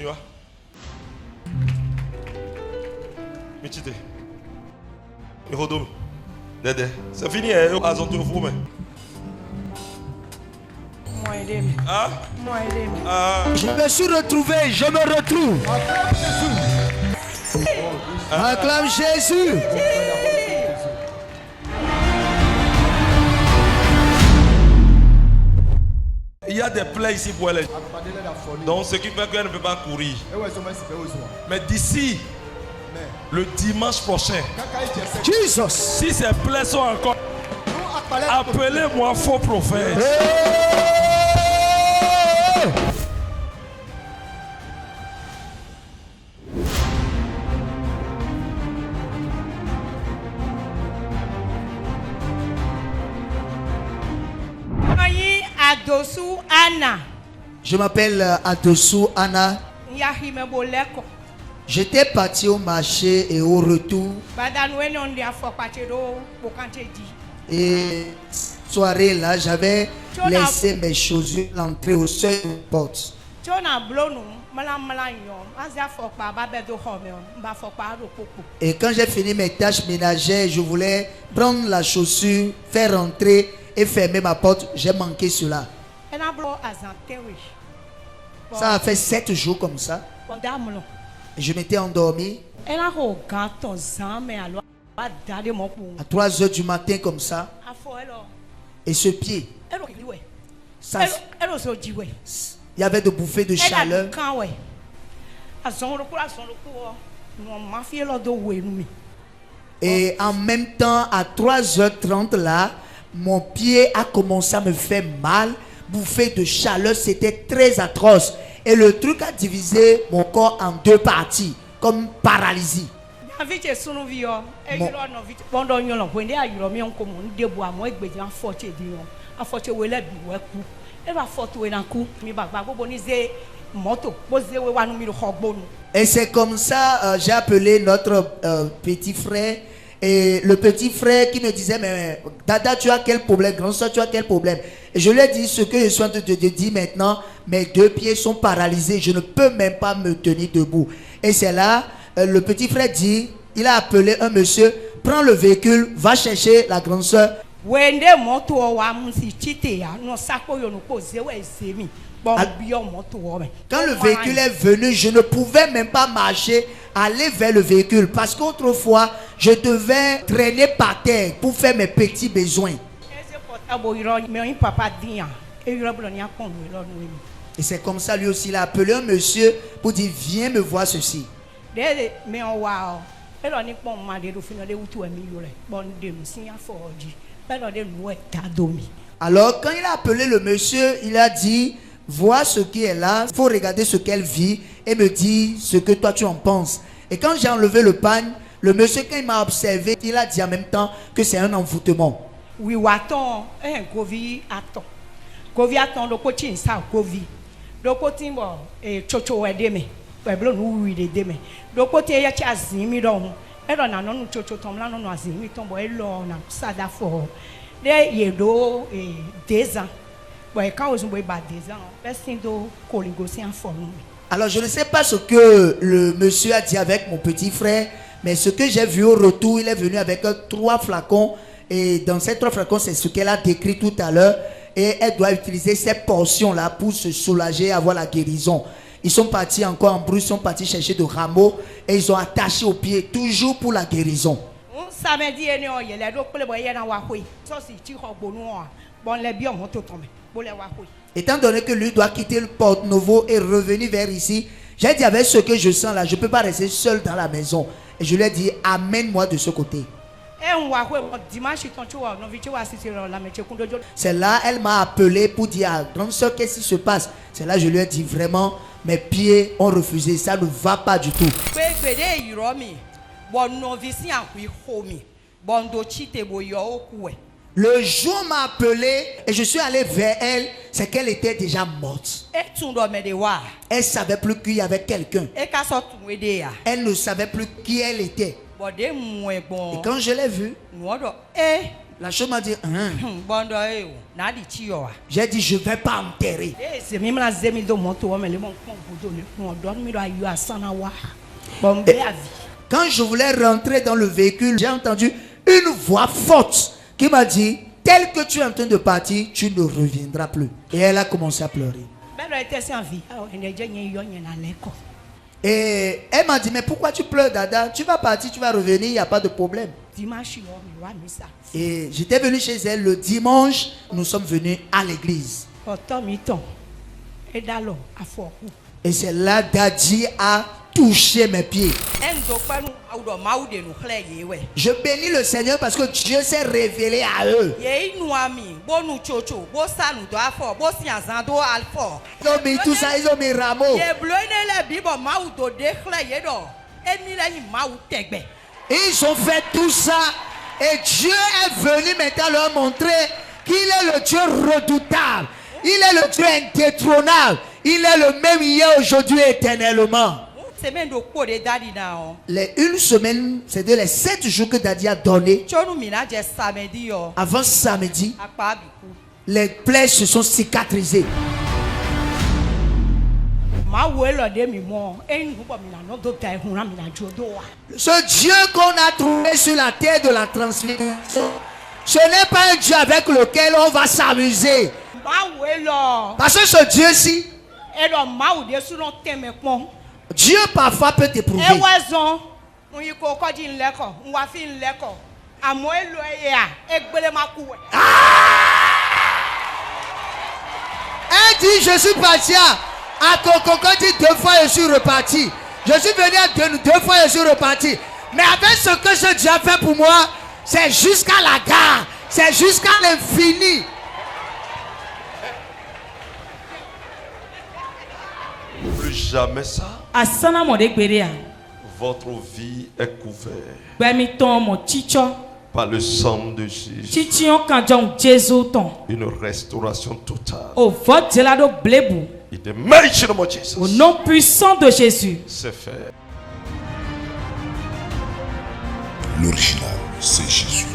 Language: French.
Tu vois? Michite. Irodome. Dédé. C'est fini, hein? Azonto vous, mais. Moi, aidez-moi. Ah? Moi, aidez-moi. Ah. Je me suis retrouvé, je me retrouve. Acclame Jésus. Il y a des plaies ici pour elle. Donc, ce qui fait qu'elle ne peut pas courir. Mais d'ici le dimanche prochain, Jesus. si ces plaies sont encore, appelez-moi faux prophète. Adosu Anna. Je m'appelle Adosu Anna. Yahime Boleko. J'étais parti au marché et au retour. Badanoué non dia fokatero bokantedi. Et soirée là, j'avais laissé mes chaussures l'entrée au seuil de la porte. Chona blonu malam azia fokpa babedo home ba fokpa ro popo. Et quand j'ai fini mes tâches ménagères, je voulais prendre la chaussure, faire rentrer et fermer ma porte. J'ai manqué cela. Ena blo azantewe. Ça a fait 7 jours comme ça. Damulo. Et je m'étais endormi. Ena ho gato zame alo badade mo pou. À 3 heures du matin comme ça. Afo elo. Et ce pied, Elo kiwe. ça, Elo so jiwe. il y avait de bouffées de chaleur. Et en même temps, à 3h30 là, mon pied a commencé à me faire mal. Bouffée de chaleur, c'était très atroce. Et le truc a divisé mon corps en 2 parties, comme paralysie. Et c'est comme ça j'ai appelé notre petit frère. Et le petit frère qui me disait, mais Dada, tu as quel problème? Grand soeur, tu as quel problème? Et je lui ai dit ce que je suis en train de te dire maintenant. Mes 2 pieds sont paralysés. Je ne peux même pas me tenir debout. Et c'est là, le petit frère dit, il a appelé un monsieur, prends le véhicule, va chercher la grande soeur. Quand le véhicule est venu, je ne pouvais même pas marcher, aller vers le véhicule. Parce qu'autrefois, je devais traîner par terre pour faire mes petits besoins. Et c'est comme ça, lui aussi, il a appelé un monsieur pour dire, viens me voir ceci. Alors, quand il a appelé le monsieur, il a dit, vois ce qui est là, il faut regarder ce qu'elle vit et me dire ce que toi tu en penses. Et quand j'ai enlevé le pagne, le monsieur, quand il m'a observé, il a dit en même temps que c'est un envoûtement. Oui, attends, Govi attend. Govi attend, le coaching, ça, Govi. Le coaching, et Chocho Edeme, Pablo, oui, les deme. Le côté, il y a Chazimi, donc, elle en a non, Chocho Tomla, non, Azimi, tombe, elle en a Sada for. There, you do a desert. But quand vous avez des ans, personne ne colligosien for nous. Alors, je ne sais pas ce que le monsieur a dit avec mon petit frère, mais ce que j'ai vu au retour, il est venu avec 3 flacons. Et dans ces 3 flacons, c'est ce qu'elle a décrit tout à l'heure. Et elle doit utiliser ces portions-là pour se soulager et avoir la guérison. Ils sont partis encore en brousse, ils sont partis chercher de rameaux et ils ont attaché au pied, toujours pour la guérison. Étant donné que lui doit quitter le Porto Novo et revenir vers ici, j'ai dit avec ce que je sens là, je ne peux pas rester seul dans la maison. Et je lui ai dit, amène-moi de ce côté. C'est là, elle m'a appelé pour dire, ah, grande soeur, qu'est-ce qui se passe? C'est là, je lui ai dit, vraiment, mes pieds ont refusé, ça ne va pas du tout. Le jour où m'a appelé et je suis allé vers elle, c'est qu'elle était déjà morte. Elle ne savait plus qu'il y avait quelqu'un. Elle ne savait plus qui elle était. Et quand je l'ai vue, La chose m'a dit, j'ai dit, je ne vais pas enterrer. Quand je voulais rentrer dans le véhicule, j'ai entendu une voix forte qui m'a dit, tel que tu es en train de partir, tu ne reviendras plus. Et elle a commencé à pleurer. Et elle m'a dit, mais pourquoi tu pleures, Dada? Tu vas partir, tu vas revenir, il n'y a pas de problème. Et j'étais venu chez elle le dimanche, nous sommes venus à l'église. Et c'est là Daddy a touché mes pieds. Je bénis le Seigneur parce que Dieu s'est révélé à eux. Ils ont mis tout ça, ils ont mis rameaux. Ils ont fait tout ça et Dieu est venu maintenant leur montrer qu'il est le Dieu redoutable. Il est le Dieu indétrônable. Il est le même hier, aujourd'hui, éternellement. Les une semaine, c'est-à-dire les 7 jours que Daddy a donné. Avant samedi, les plaies se sont cicatrisées. Ce Dieu qu'on a trouvé sur la terre de la transfiguration, ce n'est pas un Dieu avec lequel on va s'amuser. Parce que ce Dieu-ci, Dieu parfois peut t'éprouver. Elle dit, je suis parti à Kokokoti 2 fois, je suis reparti. Je suis venu à 2 fois, je suis reparti. Mais avec ce que ce Dieu a fait pour moi, c'est jusqu'à la gare. C'est jusqu'à l'infini. Plus jamais ça. Votre vie est couverte par le sang de Jésus. Une restauration totale. In the mighty name of Jesus. Au nom puissant de Jésus. C'est fait. L'original, c'est Jésus.